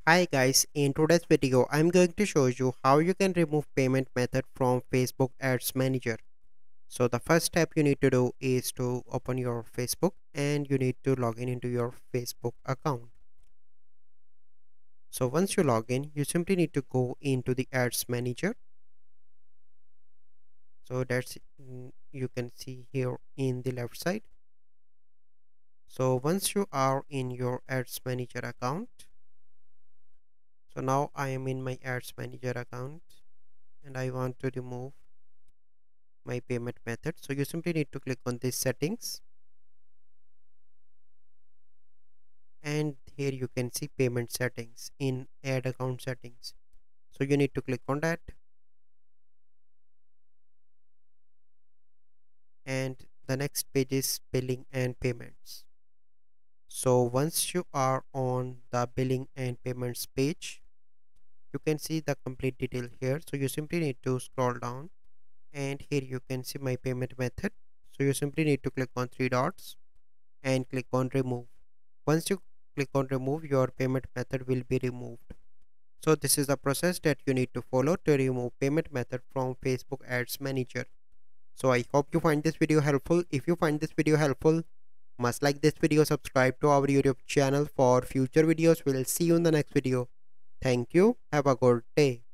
Hi guys, in today's video I'm going to show you how you can remove payment method from Facebook Ads Manager. So the first step you need to do is to open your Facebook and you need to log in into your Facebook account. So once you log in, you simply need to go into the Ads Manager. So that's you can see here in the left side. So once you are in your Ads Manager account, so now I am in my Ads Manager account and I want to remove my payment method. So you simply need to click on this settings, and here you can see payment settings in add account settings. So you need to click on that, and the next page is billing and payments. So once you are on the billing and payments page, you can see the complete detail here. So you simply need to scroll down, and here you can see my payment method. So you simply need to click on three dots and click on remove. Once you click on remove, your payment method will be removed. So this is the process that you need to follow to remove payment method from Facebook Ads Manager. So I hope you find this video helpful. If you find this video helpful, must like this video, subscribe to our YouTube channel for future videos. We'll see you in the next video. Thank you. Have a good day.